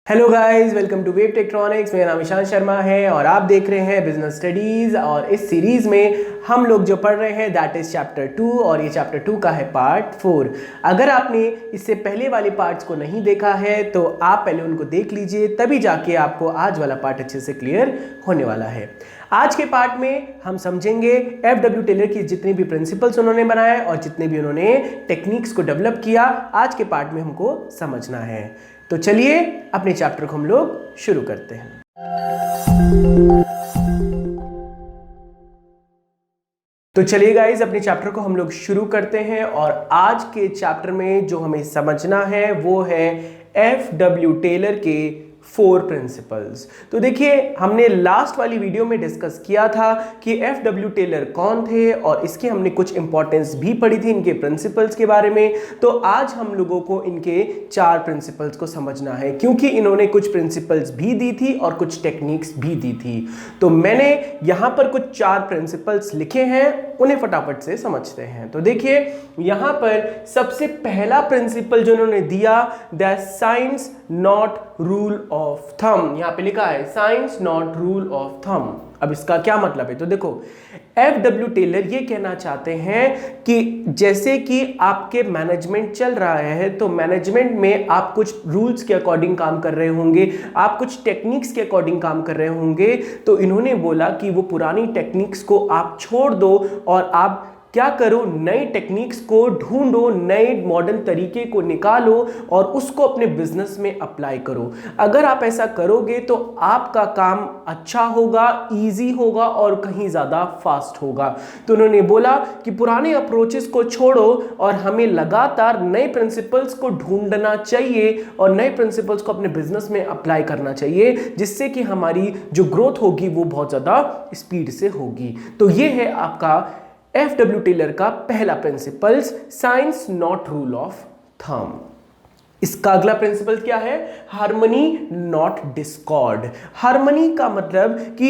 Hello guys, welcome to Wave Tektronix. मेरा नाम ईशान शर्मा है और आप देख रहे हैं बिजनेस स्टडीज। और इस सीरीज में हम लोग जो पढ़ रहे हैं दैट इज चैप्टर 2 और ये चैप्टर 2 का है पार्ट 4। अगर आपने इससे पहले वाले पार्ट्स को नहीं देखा है तो आप पहले उनको देख लीजिए, तभी जाके आपको आज वाला पार्ट अच्छे से क्लियर होने वाला है। आज के पार्ट में हम समझेंगे FW टेलर की जितनी भी प्रिंसिपल्स उन्होंने बनाए और जितने भी उन्होंने टेक्निक्स को डेवलप किया, आज के पार्ट में हमको समझना है। तो चलिए अपने चैप्टर को हम लोग शुरू करते हैं। तो चलिए गाइस, अपने चैप्टर को हम लोग शुरू करते हैं और आज के चैप्टर में जो हमें समझना है वो है FW टेलर के 4 प्रिंसिपल्स। तो देखिए, हमने लास्ट वाली वीडियो में डिस्कस किया था कि FW टेलर कौन थे और इसके हमने कुछ इंपॉर्टेंस भी पढ़ी थी इनके प्रिंसिपल्स के बारे में। तो आज हम लोगों को इनके 4 प्रिंसिपल्स को समझना है, क्योंकि इन्होंने कुछ प्रिंसिपल्स भी दी थी और कुछ टेक्निक्स भी दी थी। तो मैंने यहां पर कुछ 4 प्रिंसिपल्स लिखे हैं, उन्हें फटाफट से समझते हैं। तो देखिए, यहां पर सबसे पहला प्रिंसिपल जो उन्होंने दिया, that science not rule of thumb. यहां पे लिखा है science not rule of thumb. अब इसका क्या मतलब है? तो देखो, FW टेलर ये कहना चाहते हैं कि जैसे कि आपके मैनेजमेंट चल रहा है, तो मैनेजमेंट में आप कुछ रूल्स के अकॉर्डिंग काम कर रहे होंगे, आप कुछ टेक्निक्स के अकॉर्डिंग काम कर रहे होंगे। तो इन्होंने बोला कि वो पुरानी टेक्निक्स को आप छोड़ दो और आप क्या करो, नई टेक्निक्स को ढूंढो, नए मॉडर्न तरीके को निकालो और उसको अपने बिजनेस में अप्लाई करो। अगर आप ऐसा करोगे तो आपका काम अच्छा होगा, इजी होगा और कहीं ज़्यादा फास्ट होगा। तो उन्होंने बोला कि पुराने अप्रोचेस को छोड़ो और हमें लगातार नए प्रिंसिपल्स को ढूंढना चाहिए और नए प्रिंसिपल्स को अपने बिजनेस में अप्लाई करना चाहिए, जिससे कि हमारी जो ग्रोथ होगी वो बहुत ज़्यादा स्पीड से होगी। तो ये है आपका FW टेलर का पहला principles, science not rule of thumb. इसका अगला प्रिंसिपल क्या है? Harmony not Discord. हार्मनी का मतलब कि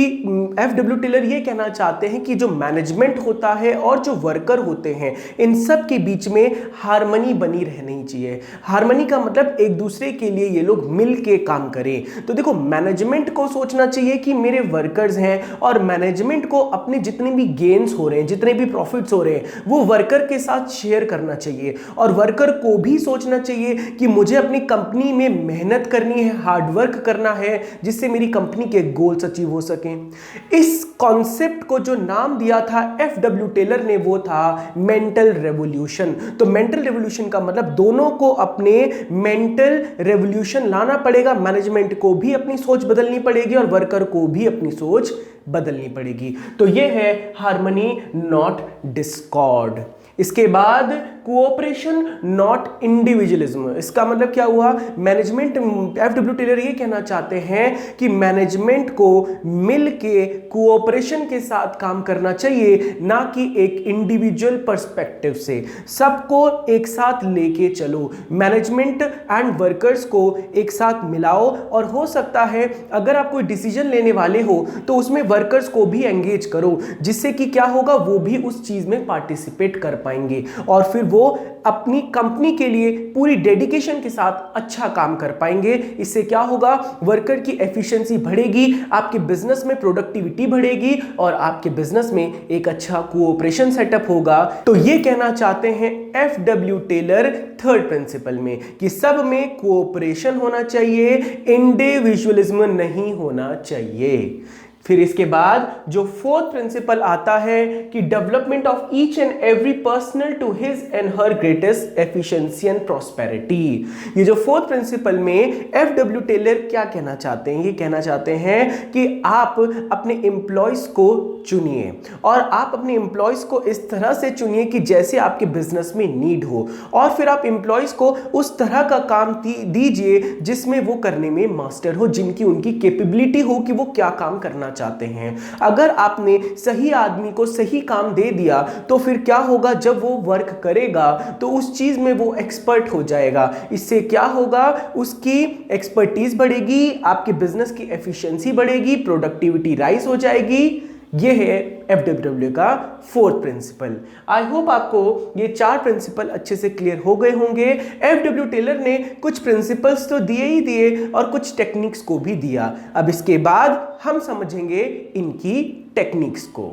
FW टेलर ये कहना चाहते हैं कि जो मैनेजमेंट होता है और जो वर्कर होते हैं, इन सब के बीच में हार्मनी बनी रहनी चाहिए। हार्मनी का मतलब एक दूसरे के लिए ये लोग मिल के काम करें। तो देखो, मैनेजमेंट को सोचना चाहिए कि मेरे वर्कर्स हैं और मैनेजमेंट को अपने जितने भी गेन्स हो रहे हैं, जितने भी प्रॉफिट्स हो रहे हैं, वो वर्कर के साथ शेयर करना चाहिए। और वर्कर को भी सोचना चाहिए कि मुझे अपनी कंपनी में मेहनत करनी है, हार्डवर्क करना है, जिससे मेरी कंपनी के गोल्स अचीव हो सकें। इस कॉन्सेप्ट को जो नाम दिया था FW टेलर ने, वो था मेंटल रेवोल्यूशन। तो मेंटल रेवोल्यूशन का मतलब दोनों को अपने मेंटल रेवोल्यूशन लाना पड़ेगा। मैनेजमेंट को भी अपनी सोच बदलनी पड़ेगी और वर्कर को भी अपनी सोच बदलनी पड़ेगी। तो ये है हार्मनी नॉट डिस्कॉर्ड। इसके बाद कोऑपरेशन नॉट इंडिविजुअलिज्म। इसका मतलब क्या हुआ? मैनेजमेंट, FW टेलर ये कहना चाहते हैं कि मैनेजमेंट को मिलके कोऑपरेशन के साथ काम करना चाहिए, ना कि एक इंडिविजुअल पर्सपेक्टिव से। सबको एक साथ लेके चलो, मैनेजमेंट एंड वर्कर्स को एक साथ मिलाओ। और हो सकता है अगर आप कोई डिसीजन लेने वाले हो तो उसमें वर्कर्स को भी एंगेज करो, जिससे कि क्या होगा, वो भी उस चीज में पार्टिसिपेट कर पाएंगे और फिर वो अपनी कंपनी के लिए पूरी डेडिकेशन के साथ अच्छा काम कर पाएंगे। इससे क्या होगा, वर्कर की एफिशिएंसी बढ़ेगी, आपके बिजनेस में प्रोडक्टिविटी बढ़ेगी और आपके बिजनेस में एक अच्छा कोऑपरेशन सेटअप होगा। तो ये कहना चाहते हैं FW टेलर थर्ड प्रिंसिपल में कि सब में कोऑपरेशन होना चाहिए, इंडिविजुअलिज्म नहीं होना चाहिए। फिर इसके बाद जो फोर्थ प्रिंसिपल आता है कि development of each and every personal to his and her greatest efficiency and prosperity. ये जो फोर्थ प्रिंसिपल में FW टेलर क्या कहना चाहते हैं? ये कहना चाहते हैं कि आप अपने एम्प्लॉयज को चुनिए और आप अपने एम्प्लॉयज को इस तरह से चुनिए कि जैसे आपके बिजनेस में नीड हो, और फिर आप एम्प्लॉयज को उस तरह का काम दीजिए जिसमें वो करने में मास्टर हो, जिनकी उनकी कैपेबिलिटी हो कि वो क्या काम करना चाहते हैं। अगर आपने सही आदमी को सही काम दे दिया तो फिर क्या होगा, जब वो वर्क करेगा तो उस चीज में वो एक्सपर्ट हो जाएगा। इससे क्या होगा, उसकी एक्सपर्टीज बढ़ेगी, आपके बिजनेस की एफिशिएंसी बढ़ेगी, प्रोडक्टिविटी राइज हो जाएगी। ये है FWW का फोर्थ प्रिंसिपल। आई होप आपको ये 4 प्रिंसिपल अच्छे से क्लियर हो गए होंगे। FW टेलर ने कुछ प्रिंसिपल्स तो दिए ही दिए और कुछ टेक्निक्स को भी दिया। अब इसके बाद हम समझेंगे इनकी टेक्निक्स को।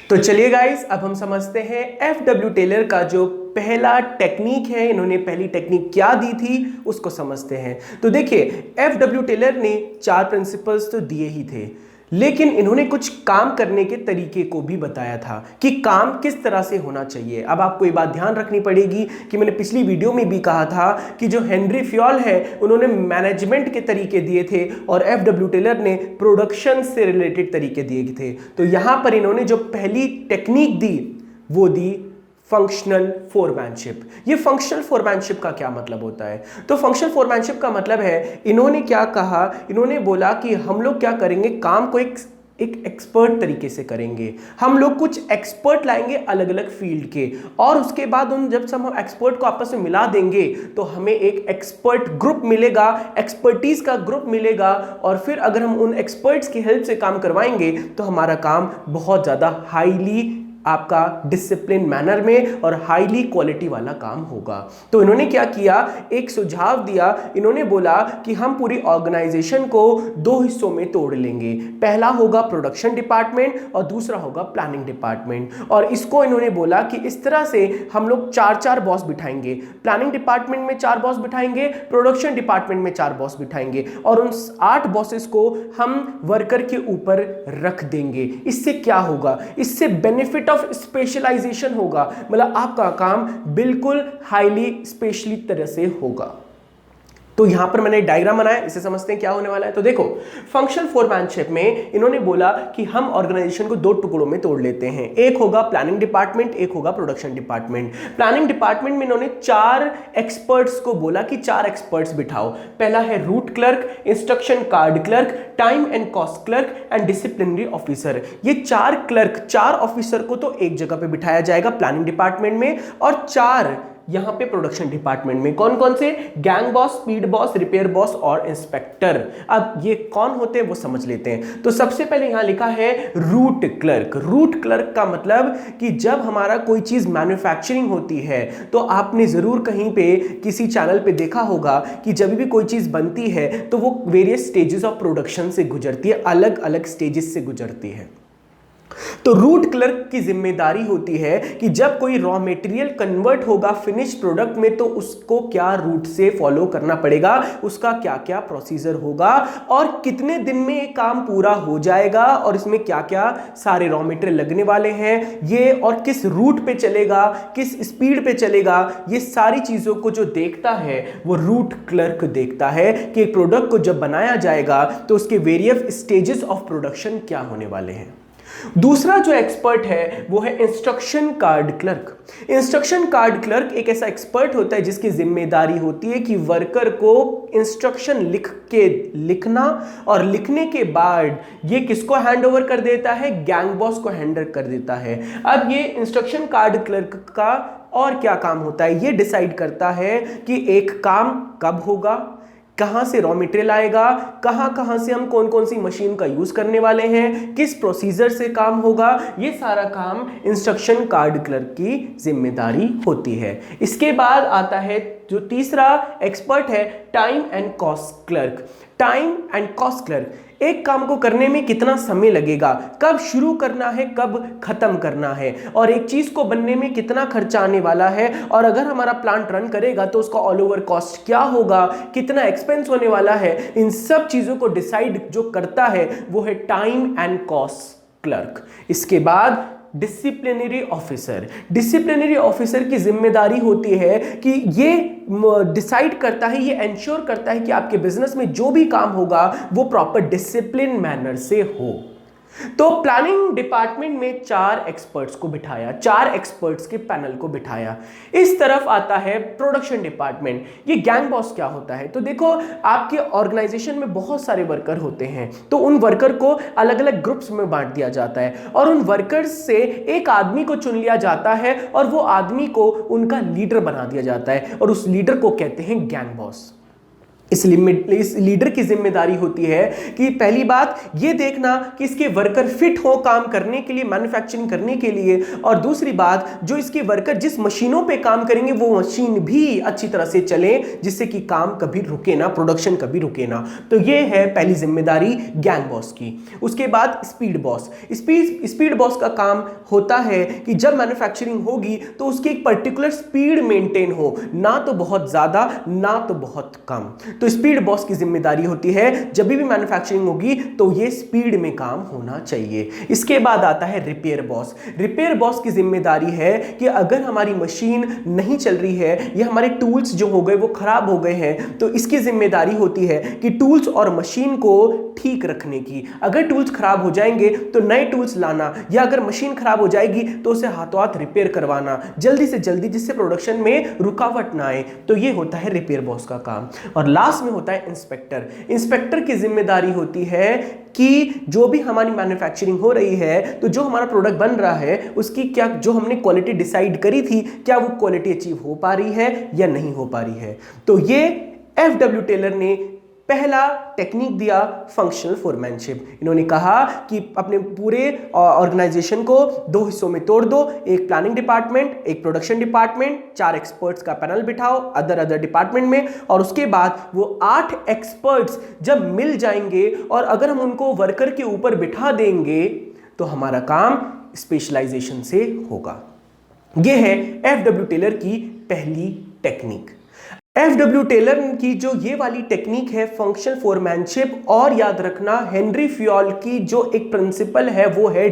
तो चलिए गाइस, अब हम समझते हैं FW टेलर का जो पहला टेक्निक है, इन्होंने पहली टेक्निक क्या दी थी उसको समझते हैं। तो देखिए, FW टेलर ने 4 प्रिंसिपल्स तो दिए ही थे, लेकिन इन्होंने कुछ काम करने के तरीके को भी बताया था कि काम किस तरह से होना चाहिए। अब आपको ये बात ध्यान रखनी पड़ेगी कि मैंने पिछली वीडियो में भी कहा था कि जो हेनरी फ्योल है उन्होंने मैनेजमेंट के तरीके दिए थे और FW टेलर ने प्रोडक्शन से रिलेटेड तरीके दिए थे। तो यहां पर इन्होंने जो पहली टेक्निक दी वो दी फंक्शनल फोरमैनशिप। ये फंक्शनल फोरमैनशिप का क्या मतलब होता है? तो फंक्शनल फोरमैनशिप का मतलब है, इन्होंने क्या कहा, इन्होंने बोला कि हम लोग क्या करेंगे, काम को एक एक्सपर्ट तरीके से करेंगे। हम लोग कुछ एक्सपर्ट लाएंगे अलग अलग फील्ड के, और उसके बाद उन जब हम एक्सपर्ट को आपस में मिला देंगे तो हमें एक एक्सपर्ट ग्रुप मिलेगा, एक्सपर्टीज का ग्रुप मिलेगा, और फिर अगर हम उन एक्सपर्ट्स की हेल्प से काम करवाएंगे तो हमारा काम बहुत ज़्यादा हाईली आपका डिसिप्लिन मैनर में और हाईली क्वालिटी वाला काम होगा। तो इन्होंने क्या किया, एक सुझाव दिया। इन्होंने बोला कि हम पूरी ऑर्गेनाइजेशन को 2 हिस्सों में तोड़ लेंगे। पहला होगा प्रोडक्शन डिपार्टमेंट और दूसरा होगा प्लानिंग डिपार्टमेंट। और इसको इन्होंने बोला कि इस तरह से हम लोग 4-4 बॉस बिठाएंगे। प्लानिंग डिपार्टमेंट में 4 बॉस बिठाएंगे, प्रोडक्शन डिपार्टमेंट में 4 बॉस बिठाएंगे, और उन 8 बॉसेस को हम वर्कर के ऊपर रख देंगे। इससे क्या होगा, इससे बेनिफिट ऑफ स्पेशलाइजेशन होगा, मतलब आपका काम बिल्कुल हाईली स्पेशली तरह से होगा। तो यहां पर मैंने डायग्राम बनाया, इसे समझते हैं क्या होने वाला है। तो देखो, फंक्शनल फोरमैनशिप में इन्होंने बोला कि हम ऑर्गेनाइजेशन को 2 टुकड़ों में तोड़ लेते हैं। एक होगा प्लानिंग डिपार्टमेंट, एक होगा प्रोडक्शन डिपार्टमेंट। प्लानिंग डिपार्टमेंट में इन्होंने 4 एक्सपर्ट्स को बोला कि 4 एक्सपर्ट्स बिठाओ। पहला है root clerk, instruction card clerk, time and cost clerk and disciplinary officer. ये 4 क्लर्क, 4 ऑफिसर को तो एक जगह पे बिठाया जाएगा प्लानिंग डिपार्टमेंट में, और 4 यहां पे प्रोडक्शन डिपार्टमेंट में। कौन कौन से? Gang boss, speed boss, repair boss और इंस्पेक्टर। अब ये कौन होते हैं वो समझ लेते हैं। तो सबसे पहले यहां लिखा है रूट क्लर्क। रूट क्लर्क का मतलब कि जब हमारा कोई चीज मैन्युफैक्चरिंग होती है तो आपने जरूर कहीं पे किसी चैनल पे देखा होगा कि जब भी कोई चीज बनती है तो वो वेरियस स्टेजेस ऑफ प्रोडक्शन से गुजरती है, अलग अलग स्टेजेस से गुजरती है। तो रूट क्लर्क की जिम्मेदारी होती है कि जब कोई रॉ मटेरियल कन्वर्ट होगा फिनिश प्रोडक्ट में तो उसको क्या रूट से फॉलो करना पड़ेगा, उसका क्या क्या प्रोसीजर होगा, और कितने दिन में ये काम पूरा हो जाएगा, और इसमें क्या क्या सारे रॉ मटेरियल लगने वाले हैं ये, और किस रूट पे चलेगा, किस स्पीड पे चलेगा, ये सारी चीजों को जो देखता है वो रूट क्लर्क देखता है कि एक प्रोडक्ट को जब बनाया जाएगा तो उसके वेरियस स्टेजेस ऑफ प्रोडक्शन क्या होने वाले हैं। दूसरा जो एक्सपर्ट है वो है instruction card clerk. Instruction card clerk एक ऐसा एक्सपर्ट होता है जिसकी जिम्मेदारी होती है कि वर्कर को इंस्ट्रक्शन लिखना, और लिखने के बाद ये किसको हैंड ओवर कर देता है, गैंग बॉस को हैंडल कर देता है। अब ये इंस्ट्रक्शन कार्ड क्लर्क का और क्या काम होता है, ये डिसाइड करता है कि एक काम कब होगा, कहां से रॉ मटेरियल आएगा, कहां से हम कौन कौन सी मशीन का यूज करने वाले हैं, किस प्रोसीजर से काम होगा, ये सारा काम इंस्ट्रक्शन कार्ड क्लर्क की जिम्मेदारी होती है। इसके बाद आता है जो तीसरा एक्सपर्ट है time and cost clerk. Time and cost clerk, एक काम को करने में कितना समय लगेगा, कब शुरू करना है, कब खत्म करना है, और एक चीज को बनने में कितना खर्चा आने वाला है, और अगर हमारा प्लांट रन करेगा तो उसका ऑल ओवर कॉस्ट क्या होगा, कितना एक्सपेंस होने वाला है, इन सब चीजों को डिसाइड जो करता है वो है टाइम एंड कॉस्ट क्लर्क। इसके बाद डिसिप्लिनरी ऑफिसर। डिसिप्लिनरी ऑफिसर की जिम्मेदारी होती है कि ये डिसाइड करता है, ये एंश्योर करता है कि आपके बिजनेस में जो भी काम होगा वो प्रॉपर डिसिप्लिन मैनर से हो। तो प्लानिंग डिपार्टमेंट में 4 एक्सपर्ट्स को बिठाया, 4 एक्सपर्ट्स के पैनल को बिठाया। इस तरफ आता है प्रोडक्शन डिपार्टमेंट। ये गैंग बॉस क्या होता है, तो देखो आपके ऑर्गेनाइजेशन में बहुत सारे वर्कर होते हैं, तो उन वर्कर को अलग अलग ग्रुप्स में बांट दिया जाता है, और उन वर्कर्स से एक आदमी को चुन लिया जाता है, और वो आदमी को उनका लीडर बना दिया जाता है, और उस लीडर को कहते हैं गैंग बॉस। इस लीडर की जिम्मेदारी होती है कि पहली बात ये देखना कि इसके वर्कर फिट हो काम करने के लिए, मैन्युफैक्चरिंग करने के लिए, और दूसरी बात जो इसके वर्कर जिस मशीनों पे काम करेंगे वो मशीन भी अच्छी तरह से चले, जिससे कि काम कभी रुके ना, प्रोडक्शन कभी रुके ना। तो ये है पहली जिम्मेदारी गैंग बॉस की। उसके बाद स्पीड बॉस। स्पीड बॉस का काम होता है कि जब मैन्युफैक्चरिंग होगी तो उसकी एक पर्टिकुलर स्पीड मेंटेन हो, ना तो बहुत ज्यादा ना तो बहुत कम। तो स्पीड बॉस की जिम्मेदारी होती है जब भी मैन्युफैक्चरिंग होगी तो ये स्पीड में काम होना चाहिए। इसके बाद आता है रिपेयर बॉस। रिपेयर बॉस की जिम्मेदारी है कि अगर हमारी मशीन नहीं चल रही है या हमारे टूल्स जो हो गए वो खराब हो गए हैं, तो इसकी जिम्मेदारी होती है कि टूल्स और मशीन को ठीक रखने की। अगर टूल्स खराब हो जाएंगे तो नए टूल्स लाना, या अगर मशीन खराब हो जाएगी तो उसे हाथों हाथ रिपेयर करवाना जल्दी से जल्दी, जिससे प्रोडक्शन में रुकावट ना आए। तो ये होता है रिपेयर बॉस का काम। और लास्ट में होता है इंस्पेक्टर। इंस्पेक्टर की जिम्मेदारी होती है कि जो भी हमारी मैन्युफैक्चरिंग हो रही है, तो जो हमारा प्रोडक्ट बन रहा है उसकी क्या, जो हमने क्वालिटी डिसाइड करी थी, क्या वो क्वालिटी अचीव हो पा रही है या नहीं हो पा रही है। तो ये एफडब्ल्यू टेलर ने पहला टेक्निक दिया, फंक्शनल फोरमैनशिप। इन्होंने कहा कि अपने पूरे ऑर्गेनाइजेशन को दो हिस्सों में तोड़ दो, एक प्लानिंग डिपार्टमेंट, एक प्रोडक्शन डिपार्टमेंट, 4 एक्सपर्ट्स का पैनल बिठाओ अदर डिपार्टमेंट में, और उसके बाद वो 8 एक्सपर्ट्स जब मिल जाएंगे और अगर हम उनको वर्कर के ऊपर बिठा देंगे तो हमारा काम स्पेशलाइजेशन से होगा। यह है एफडब्ल्यू टेलर की पहली टेक्निक। एफडब्ल्यू टेलर की जो ये वाली टेक्निक है फंक्शनल फोरमैनशिप, और याद रखना हेनरी फ्योल की जो एक प्रिंसिपल है वो है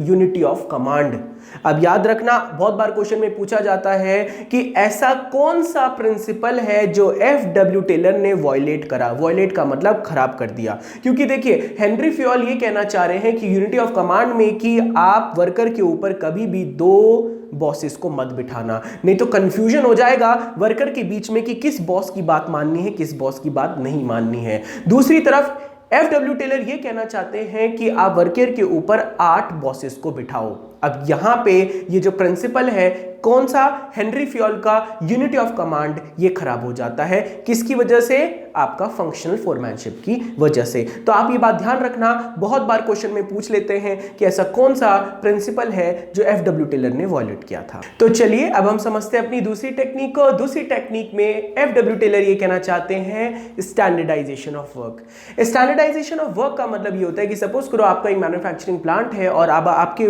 यूनिटी ऑफ कमांड। अब याद रखना, बहुत बार क्वेश्चन में पूछा जाता है कि ऐसा कौन सा प्रिंसिपल है जो एफडब्ल्यू टेलर ने वॉयलेट करा। वॉयलेट का मतलब खराब कर दिया, क्योंकि देखिए हेनरी फ्योल ये कहना चाह रहे हैं कि यूनिटी ऑफ कमांड में कि आप वर्कर के ऊपर कभी भी 2 बॉसेस को मत बिठाना, नहीं तो कंफ्यूजन हो जाएगा वर्कर के बीच में कि किस बॉस की बात माननी है, किस बॉस की बात नहीं माननी है। दूसरी तरफ एफडब्ल्यू टेलर ये कहना चाहते हैं कि आप वर्कर के ऊपर 8 बॉसेस को बिठाओ। अब यहां पे ये जो प्रिंसिपल है कौन सा, हेनरी फ्योल का यूनिटी ऑफ कमांड, ये खराब हो जाता है। किसकी वजह से? आपका फंक्शनल फोरमैनशिप की वजह से। तो आप ये बात ध्यान रखना, बहुत बार क्वेश्चन में पूछ लेते हैं कि ऐसा कौन सा प्रिंसिपल है जो एफडब्ल्यू टेलर ने वॉयलेट किया था। तो चलिए अब हम समझते हैं अपनी दूसरी टेक्निक को। दूसरी टेक्निक में एफडब्ल्यू टेलर ये कहना चाहते हैं standardisation of work. Standardisation of work का मतलब ये होता है कि सपोज करो आपका एक मैन्युफैक्चरिंग प्लांट है और अब आपके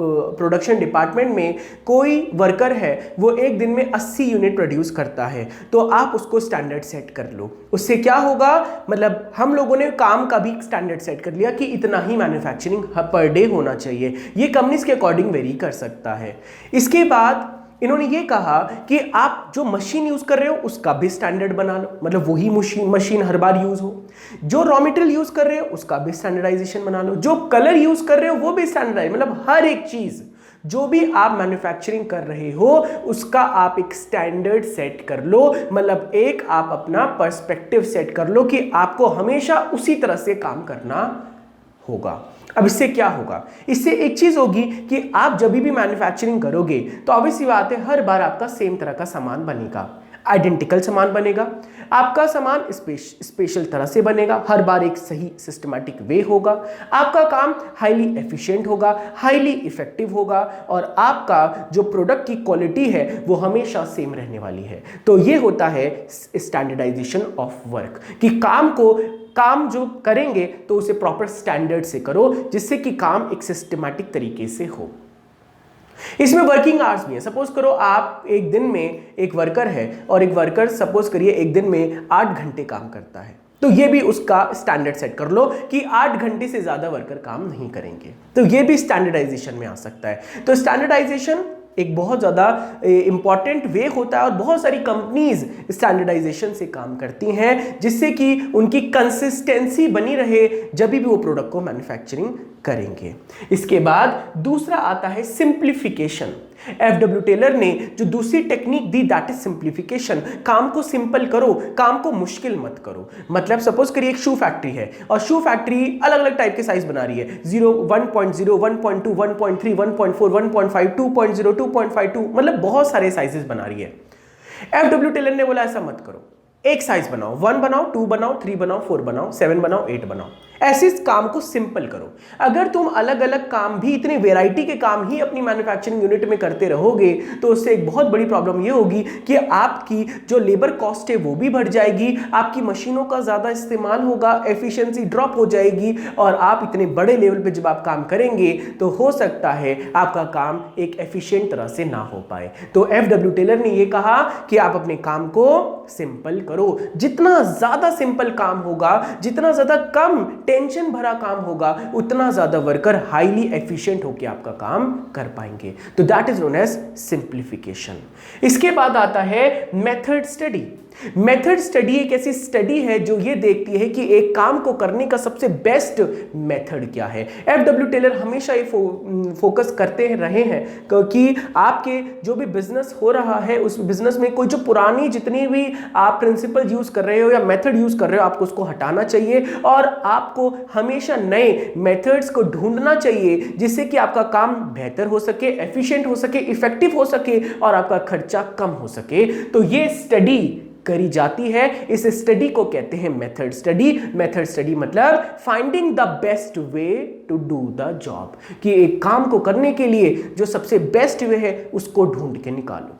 प्रोडक्शन डिपार्टमेंट में कोई वर्कर है, वो एक दिन में 80 यूनिट प्रोड्यूस करता है, तो आप उसको स्टैंडर्ड सेट कर लो। उससे क्या होगा, मतलब हम लोगों ने काम का भी स्टैंडर्ड सेट कर लिया कि इतना ही मैन्युफैक्चरिंग पर डे होना चाहिए। ये कंपनीज के अकॉर्डिंग वेरी कर सकता है। इसके बाद इन्होंने ये कहा कि आप जो मशीन यूज कर रहे हो उसका भी स्टैंडर्ड बना लो, मतलब वही मशीन हर बार यूज हो। जो रॉ मटेरियल यूज कर रहे हो उसका भी स्टैंडर्डाइजेशन बना लो। जो कलर यूज कर रहे हो वो भी स्टैंडर्डाइज, मतलब हर एक चीज जो भी आप मैन्युफैक्चरिंग कर रहे हो उसका आप एक स्टैंडर्ड सेट कर लो, मतलब एक आप अपना पर्सपेक्टिव सेट कर लो कि आपको हमेशा उसी तरह से काम करना होगा। अब इससे क्या होगा, इससे एक चीज होगी कि आप जब भी मैन्युफैक्चरिंग करोगे तो ऑब्वियसली बात है हर बार आपका सेम तरह का सामान बनेगा, आइडेंटिकल सामान बनेगा, आपका सामान स्पेशल तरह से बनेगा, हर बार एक सही सिस्टमैटिक वे होगा, आपका काम हाईली एफिशिएंट होगा, हाईली इफेक्टिव होगा, और आपका जो प्रोडक्ट की क्वालिटी है वो हमेशा सेम रहने वाली है। तो ये होता है स्टैंडर्डाइजेशन ऑफ वर्क, कि काम जो करेंगे तो उसे प्रॉपर स्टैंडर्ड से करो, जिससे कि काम एक सिस्टमैटिक तरीके से हो। इसमें वर्किंग आवर्स भी है। सपोज करो आप एक दिन में एक वर्कर है और एक वर्कर सपोज करिए एक दिन में 8 घंटे काम करता है, तो ये भी उसका स्टैंडर्ड सेट कर लो कि 8 घंटे से ज्यादा वर्कर काम नहीं करेंगे, तो ये भी स्टैंडर्डाइजेशन में आ सकता है। तो स्टैंडर्डाइजेशन एक बहुत ज़्यादा इंपॉर्टेंट वे होता है और बहुत सारी कंपनीज स्टैंडर्डाइजेशन से काम करती हैं, जिससे कि उनकी कंसिस्टेंसी बनी रहे जब भी वो प्रोडक्ट को मैन्युफैक्चरिंग करेंगे। इसके बाद दूसरा आता है सिंप्लीफिकेशन। एफडब्ल्यू टेलर ने जो दूसरी technique the that is simplification. काम को सिंपल करो, काम को मुश्किल मत करो। मतलब सपोज करिए एक शू फैक्ट्री है और शू फैक्ट्री अलग अलग टाइप के साइज बना रही है, 0, 1.0, 1.2, 1.3, 1.4, 1.5, 2.0, 2.52, मतलब बहुत सारे साइजेस बना रही है। एफडब्ल्यू टेलर ने बोला ऐसा मत करो, एक साइज बनाओ, 1 बनाओ, 2 बनाओ, 3 बनाओ, 4 बनाओ, 7 बनाओ, 8 बनाओ। ऐसे इस काम को सिंपल करो। अगर तुम अलग अलग काम भी, इतने वेराइटी के काम ही अपनी मैन्युफैक्चरिंग यूनिट में करते रहोगे तो उससे एक बहुत बड़ी प्रॉब्लम ये होगी कि आपकी जो लेबर कॉस्ट है वो भी बढ़ जाएगी, आपकी मशीनों का ज़्यादा इस्तेमाल होगा, एफिशिएंसी ड्रॉप हो जाएगी, और आप इतने बड़े लेवल पे जब आप काम करेंगे तो हो सकता है आपका काम एक एफिशिएंट तरह से ना हो पाए। तो एफडब्ल्यू टेलर ने ये कहा कि आप अपने काम को सिंपल करो। जितना ज़्यादा सिंपल काम होगा, जितना ज़्यादा कम टेंशन भरा काम होगा, उतना ज्यादा वर्कर हाईली एफिशिएंट होकर आपका काम कर पाएंगे। तो that is known as simplification. इसके बाद आता है मेथड स्टडी। मेथड स्टडी एक ऐसी स्टडी है जो ये देखती है कि एक काम को करने का सबसे बेस्ट मेथड क्या है। एफडब्ल्यू टेलर हमेशा ये फोकस करते रहे हैं कि आपके जो भी बिजनेस हो रहा है उस बिजनेस में कोई जो पुरानी जितनी भी आप प्रिंसिपल यूज कर रहे हो या मेथड यूज कर रहे हो, आपको उसको हटाना चाहिए और आपको हमेशा नए मेथड्स को ढूंढना चाहिए जिससे कि आपका काम बेहतर हो सके, एफिशिएंट हो सके, इफेक्टिव हो सके और आपका खर्चा कम हो सके। तो ये स्टडी करी जाती है। इस स्टडी को कहते हैं मेथड स्टडी। मेथड स्टडी मतलब finding the best way to do the job, कि एक काम को करने के लिए जो सबसे बेस्ट वे है उसको ढूंढ के निकालो।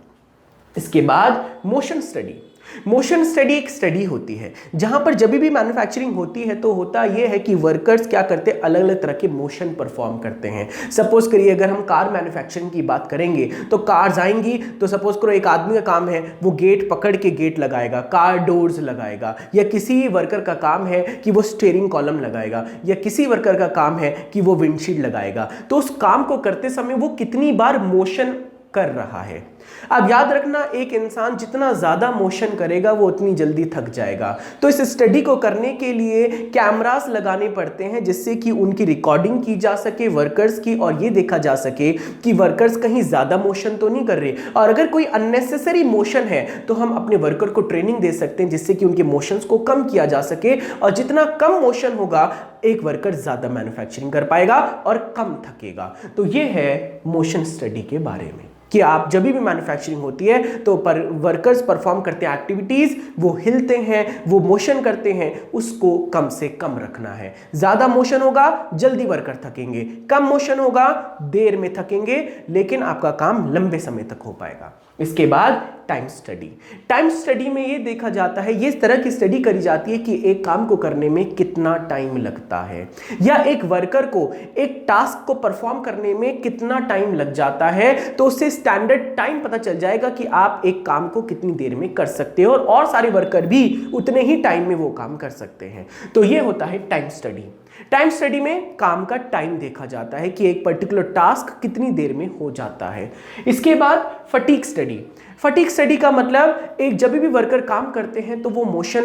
इसके बाद मोशन स्टडी। मोशन स्टडी एक स्टडी होती है जहां पर जब भी मैन्युफैक्चरिंग होती है तो होता यह है कि वर्कर्स क्या करते हैं, अलग अलग तरह के मोशन परफॉर्म करते हैं। सपोज करिए अगर हम कार मैन्युफैक्चरिंग की बात करेंगे तो कार्स आएंगी, तो सपोज करो एक आदमी का काम है वो गेट पकड़ के गेट लगाएगा, कार डोर्स लगाएगा, या किसी वर्कर का काम है कि वो स्टीयरिंग कॉलम लगाएगा, या किसी वर्कर का काम है कि वो विंडशील्ड लगाएगा। तो उस काम को करते समय वो कितनी बार मोशन कर रहा है। अब याद रखना, एक इंसान जितना ज्यादा मोशन करेगा वो उतनी जल्दी थक जाएगा। तो इस स्टडी को करने के लिए कैमरास लगाने पड़ते हैं जिससे कि उनकी रिकॉर्डिंग की जा सके वर्कर्स की, और ये देखा जा सके कि वर्कर्स कहीं ज्यादा मोशन तो नहीं कर रहे, और अगर कोई अननेसेसरी मोशन है तो हम अपने वर्कर को ट्रेनिंग दे सकते हैं जिससे कि उनके मोशंस को कम किया जा सके, और जितना कम मोशन होगा एक वर्कर ज्यादा मैन्युफैक्चरिंग कर पाएगा और कम थकेगा। तो ये है मोशन स्टडी के बारे में कि आप जब भी मैन्युफैक्चरिंग होती है तो वर्कर्स परफॉर्म करते हैं एक्टिविटीज, वो हिलते हैं, वो मोशन करते हैं, उसको कम से कम रखना है। ज्यादा मोशन होगा जल्दी वर्कर थकेंगे, कम मोशन होगा देर में थकेंगे, लेकिन आपका काम लंबे समय तक हो पाएगा। इसके बाद टाइम स्टडी। टाइम स्टडी में ये देखा जाता है, ये इस तरह की स्टडी करी जाती है कि एक काम को करने में कितना टाइम लगता है, या एक वर्कर को एक टास्क को परफॉर्म करने में कितना टाइम लग जाता है। तो उससे स्टैंडर्ड टाइम पता चल जाएगा कि आप एक काम को कितनी देर में कर सकते हो, और सारे वर्कर भी उतने ही टाइम में वो काम कर सकते हैं। तो ये होता है टाइम स्टडी। टाइम स्टडी में काम का टाइम देखा जाता है कि एक पर्टिकुलर टास्क कितनी देर में हो जाता है। इसके बाद फटीग स्टडी। फटीग स्टडी का मतलब एक जब भी वर्कर काम करते हैं तो वो मोशन,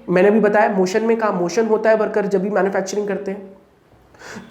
मैंने भी बताया मोशन में काम मोशन होता है वर्कर जब भी मैन्युफैक्चरिंग करते हैं,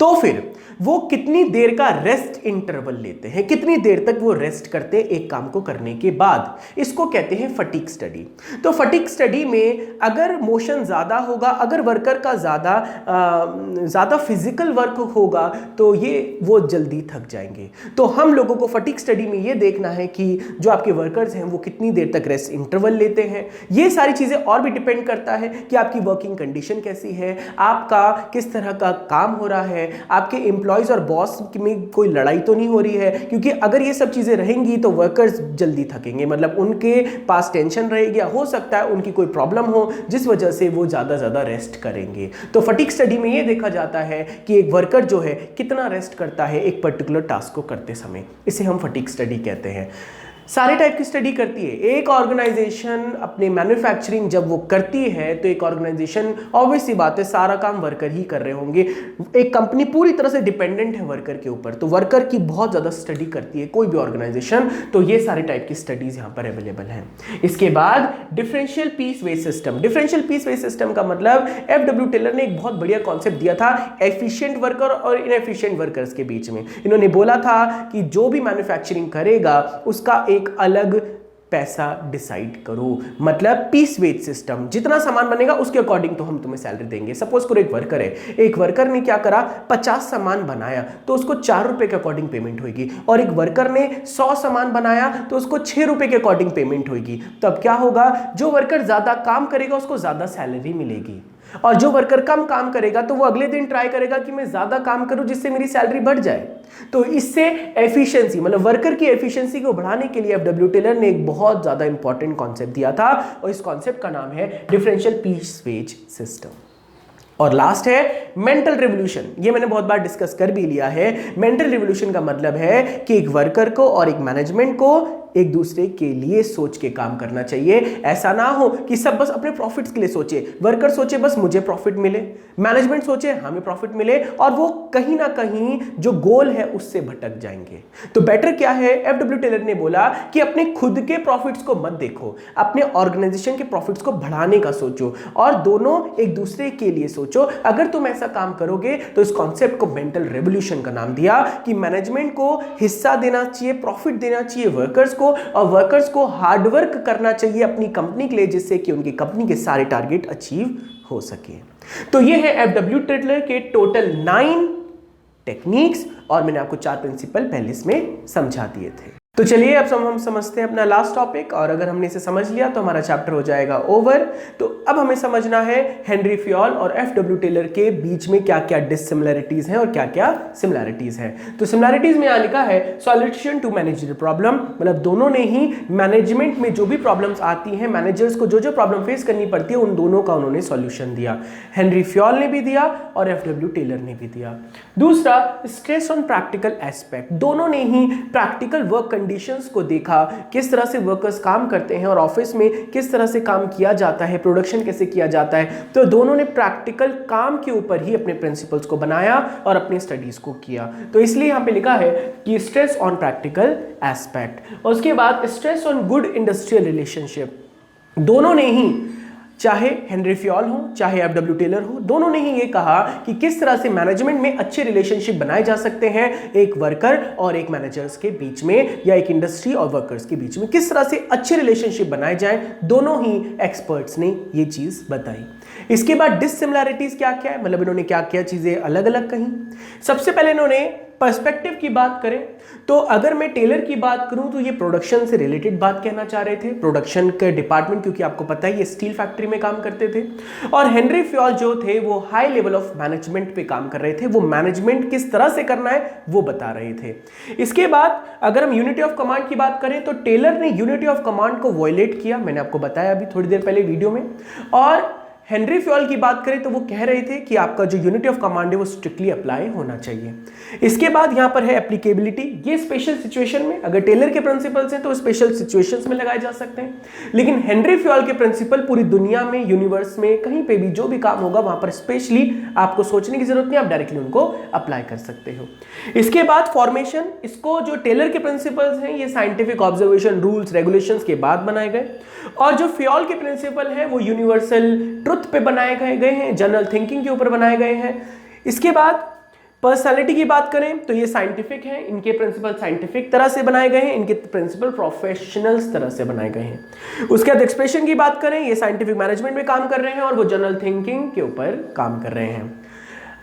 तो फिर वो कितनी देर का रेस्ट इंटरवल लेते हैं, कितनी देर तक वो रेस्ट करते हैं एक काम को करने के बाद, इसको कहते हैं फटीग स्टडी। तो फटीग स्टडी में अगर मोशन ज़्यादा होगा, अगर वर्कर का ज़्यादा फिजिकल वर्क होगा तो ये वो जल्दी थक जाएंगे। तो हम लोगों को फटीग स्टडी में ये देखना है कि जो आपके वर्कर्स हैं वो कितनी देर तक रेस्ट इंटरवल लेते हैं। ये सारी चीज़ें और भी डिपेंड करता है कि आपकी वर्किंग कंडीशन कैसी है, आपका किस तरह का काम हो रहा है, आपके एम्प्लॉयज और बॉस में कोई लड़ाई तो नहीं हो रही है, क्योंकि अगर ये सब चीजें रहेंगी तो वर्कर्स जल्दी थकेंगे, मतलब उनके पास टेंशन रहेगी, हो सकता है उनकी कोई प्रॉब्लम हो जिस वजह से वो ज्यादा रेस्ट करेंगे। तो फटीग स्टडी में ये देखा जाता है कि एक वर्कर जो है कितना रेस्ट करता है एक पर्टिकुलर टास्क को करते समय, इसे हम फटीग स्टडी कहते हैं। सारे टाइप की स्टडी करती है एक ऑर्गेनाइजेशन अपने मैन्युफैक्चरिंग जब वो करती है, तो एक ऑर्गेनाइजेशन ऑब्वियस सी बात है सारा काम वर्कर ही कर रहे होंगे। एक कंपनी पूरी तरह से डिपेंडेंट है वर्कर के ऊपर, तो वर्कर की बहुत ज़्यादा स्टडी करती है कोई भी ऑर्गेनाइजेशन। तो ये सारे टाइप की स्टडीज यहाँ पर अवेलेबल हैं। इसके बाद differential piece wage system. Differential piece wage system का मतलब एफडब्ल्यू टेलर ने एक बहुत बढ़िया कॉन्सेप्ट दिया था एफिशिएंट वर्कर और इनएफिशिएंट वर्कर्स के बीच में। इन्होंने बोला था कि जो भी मैन्युफैक्चरिंग करेगा उसका एक अलग पैसा डिसाइड करो, मतलब पीस वेज सिस्टम, जितना सामान बनेगा उसके अकॉर्डिंग तो हम तुम्हें सैलरी देंगे। सपोज करो एक वर्कर है, एक वर्कर ने क्या करा, 50 सामान बनाया तो उसको 4 रुपए के अकॉर्डिंग पेमेंट होगी, और एक वर्कर ने 100 सामान बनाया तो उसको 6 रुपए के अकॉर्डिंग पेमेंट होगी। तब क्या होगा, जो वर्कर ज्यादा काम करेगा उसको ज्यादा सैलरी मिलेगी, और जो वर्कर कम काम करेगा तो वो अगले दिन ट्राई करेगा कि मैं ज्यादा काम करूं जिससे मेरी सैलरी बढ़ जाए। तो इससे एफिशिएंसी, मतलब वर्कर की एफिशिएंसी को बढ़ाने के लिए एफडब्ल्यू टेलर ने एक बहुत ज्यादा इंपॉर्टेंट कॉन्सेप्ट दिया था, और इस कॉन्सेप्ट का नाम है डिफरेंशियल पीस वेज सिस्टम। और लास्ट है मेंटल रिवोल्यूशन। ये मैंने बहुत बार डिस्कस कर भी लिया है। मेंटल रिवोल्यूशन का मतलब है कि एक वर्कर को और एक मैनेजमेंट को एक दूसरे के लिए सोच के काम करना चाहिए। ऐसा ना हो कि सब बस अपने प्रॉफिट्स के लिए सोचे, वर्कर सोचे बस मुझे प्रॉफिट मिले, मैनेजमेंट सोचे हमें प्रॉफिट मिले, और वो कहीं ना कहीं जो गोल है उससे भटक जाएंगे। तो बेटर क्या है, एफडब्ल्यू टेलर ने बोला कि अपने खुद के प्रॉफिट्स को मत देखो, अपने ऑर्गेनाइजेशन के प्रॉफिट्स को बढ़ाने का सोचो, और दोनों एक दूसरे के लिए सोचो। अगर तुम ऐसा काम करोगे तो इस कॉन्सेप्ट को मेंटल रेवोल्यूशन का नाम दिया कि मैनेजमेंट को हिस्सा देना चाहिए, प्रॉफिट देना चाहिए वर्कर्स को, और वर्कर्स को हार्डवर्क करना चाहिए अपनी कंपनी के लिए, जिससे कि उनकी कंपनी के सारे टारगेट अचीव हो सके। तो ये है एफडब्ल्यू टेलर के टोटल 9 टेक्निक्स, और मैंने आपको 4 प्रिंसिपल पहले इसमें समझा दिए थे। तो चलिए अब हम समझते हैं अपना लास्ट टॉपिक, और अगर हमने इसे समझ लिया तो हमारा चैप्टर हो जाएगा ओवर। तो अब हमें समझना है हेनरी फ्योल और एफडब्ल्यू टेलर के बीच में क्या क्या डिसिमिलरिटीज हैं और क्या क्या सिमिलरिटीज हैं। तो सिमिलरिटीज में यहां लिखा है सॉल्यूशन टू मैनेजर प्रॉब्लम, मतलब दोनों ने ही मैनेजमेंट में जो भी प्रॉब्लम्स आती हैं, मैनेजर्स को जो जो प्रॉब्लम फेस करनी पड़ती है, उन दोनों का उन्होंने सॉल्यूशन दिया। हेनरी फ्योल ने भी दिया और एफडब्ल्यू टेलर ने भी दिया। दूसरा, स्ट्रेस ऑन प्रैक्टिकल एस्पेक्ट, दोनों ने ही प्रैक्टिकल वर्क कंडीशंस को देखा, किस तरह से वर्कर्स काम करते हैं और ऑफिस में किस तरह से काम किया जाता है, प्रोडक्शन कैसे किया जाता है। तो दोनों ने प्रैक्टिकल काम के ऊपर ही अपने प्रिंसिपल्स को बनाया और अपनी स्टडीज को किया। तो इसलिए यहां पे लिखा है कि स्ट्रेस ऑन प्रैक्टिकल एस्पेक्ट। और उसके बाद stress on good industrial relationship, दोनों ने ही, चाहे हेनरी फ्योल हो चाहे एफडब्ल्यू टेलर हो, दोनों ने ही ये कहा कि किस तरह से मैनेजमेंट में अच्छे रिलेशनशिप बनाए जा सकते हैं, एक वर्कर और एक मैनेजर्स के बीच में, या एक इंडस्ट्री और वर्कर्स के बीच में किस तरह से अच्छे रिलेशनशिप बनाए जाएं। दोनों ही एक्सपर्ट्स ने ये चीज बताई। इसके बाद डिसिमिलरिटीज क्या क्या है, मतलब इन्होंने क्या क्या चीजें अलग अलग कही। सबसे पहले इन्होंने पर्सपेक्टिव की बात करें तो अगर मैं टेलर की बात करूं तो ये प्रोडक्शन से रिलेटेड बात कहना चाह रहे थे, प्रोडक्शन के डिपार्टमेंट, क्योंकि आपको पता है ये स्टील फैक्ट्री में काम करते थे। और हेनरी फ्योल जो थे वो हाई लेवल ऑफ मैनेजमेंट पे काम कर रहे थे, वो मैनेजमेंट किस तरह से करना है वो बता रहे थे। इसके बाद अगर हम यूनिटी ऑफ कमांड की बात करें तो टेलर ने यूनिटी ऑफ कमांड को वायलेट किया, मैंने आपको बताया अभी थोड़ी देर पहले वीडियो में। और हेनरी फ्योल की बात करें तो वो कह रहे थे कि आपका जो यूनिटी ऑफ कमांड है वो स्ट्रिक्टली अप्लाई होना चाहिए। इसके बाद यहां पर है एप्लीकेबिलिटी, ये स्पेशल सिचुएशन में, अगर टेलर के प्रिंसिपल्स हैं तो स्पेशल सिचुएशंस में लगाए जा सकते हैं, लेकिन हेनरी फ्योल के प्रिंसिपल पूरी दुनिया में, यूनिवर्स में कहीं पे भी जो भी काम होगा वहां पर स्पेशली आपको सोचने की जरूरत नहीं, आप डायरेक्टली उनको अप्लाई कर सकते हो। इसके बाद फॉर्मेशन, इसको जो टेलर के प्रिंसिपल्स हैं ये साइंटिफिक ऑब्जर्वेशन, रूल्स, रेगुलेशंस के बाद बनाए गए, और जो फ्योल के प्रिंसिपल हैं वो यूनिवर्सल ट्रुथ पे बनाए गए हैं, जनरल थिंकिंग के ऊपर बनाए गए हैं। इसके बाद पर्सनालिटी की बात करें तो ये साइंटिफिक हैं, इनके प्रिंसिपल साइंटिफिक तरह से बनाए गए हैं, इनके प्रिंसिपल प्रोफेशनल्स तरह से बनाए गए हैं। उसके बाद एक्सप्रेशन की बात करें, ये साइंटिफिक मैनेजमेंट में काम कर रहे हैं और वो जनरल थिंकिंग के ऊपर काम कर रहे हैं।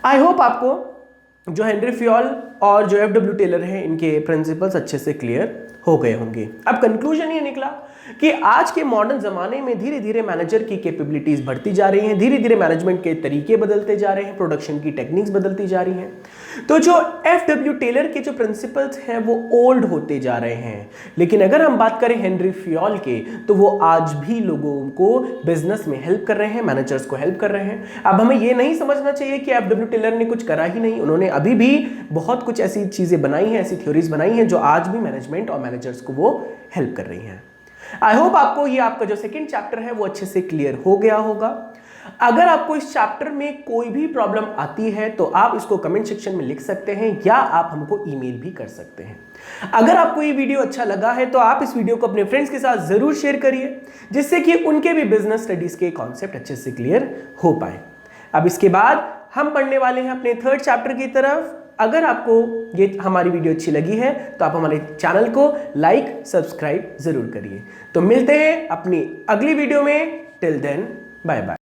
आई होप आपको जो हेनरी फ्योल और जो एफडब्ल्यू टेलर हैं इनके प्रिंसिपल्स अच्छे से क्लियर हो गए होंगे। अब कंक्लूजन ये निकला कि आज के मॉडर्न जमाने में धीरे धीरे मैनेजर की कैपेबिलिटीज बढ़ती जा रही हैं, धीरे धीरे मैनेजमेंट के तरीके बदलते जा रहे हैं, प्रोडक्शन की टेक्निक्स बदलती जा रही हैं। तो जो एफडब्ल्यू टेलर के जो प्रिंसिपल्स हैं वो ओल्ड होते जा रहे हैं, लेकिन अगर हम बात करें हेनरी फ्योल के तो वो आज भी लोगों को बिजनेस में हेल्प कर रहे हैं, मैनेजर्स को हेल्प कर रहे हैं। अब हमें ये नहीं समझना चाहिए कि एफडब्ल्यू टेलर ने कुछ करा ही नहीं, उन्होंने अभी भी बहुत कुछ ऐसी चीजें बनाई हैं, ऐसी थ्योरीज बनाई हैं जो आज भी मैनेजमेंट और मैनेजर्स को वो हेल्प कर रही हैं। आई होप आपको ये आपका जो सेकंड चैप्टर है वो अच्छे से क्लियर हो गया होगा। अगर आपको इस चैप्टर में कोई भी प्रॉब्लम आती है तो आप इसको कमेंट सेक्शन में लिख सकते हैं या आप हमको ईमेल भी कर सकते हैं। अगर आपको ये वीडियो अच्छा लगा है तो आप इस वीडियो को अपने फ्रेंड्स के साथ जरूर शेयर करिए, जिससे कि उनके भी बिजनेस स्टडीज के कॉन्सेप्ट अच्छे से क्लियर हो पाए। अब इसके बाद हम पढ़ने वाले हैं अपने थर्ड चैप्टर की तरफ, अगर आपको ये हमारी वीडियो अच्छी लगी है तो आप हमारे चैनल को लाइक सब्सक्राइब जरूर करिए। तो मिलते हैं अपनी अगली वीडियो में। Till then bye bye.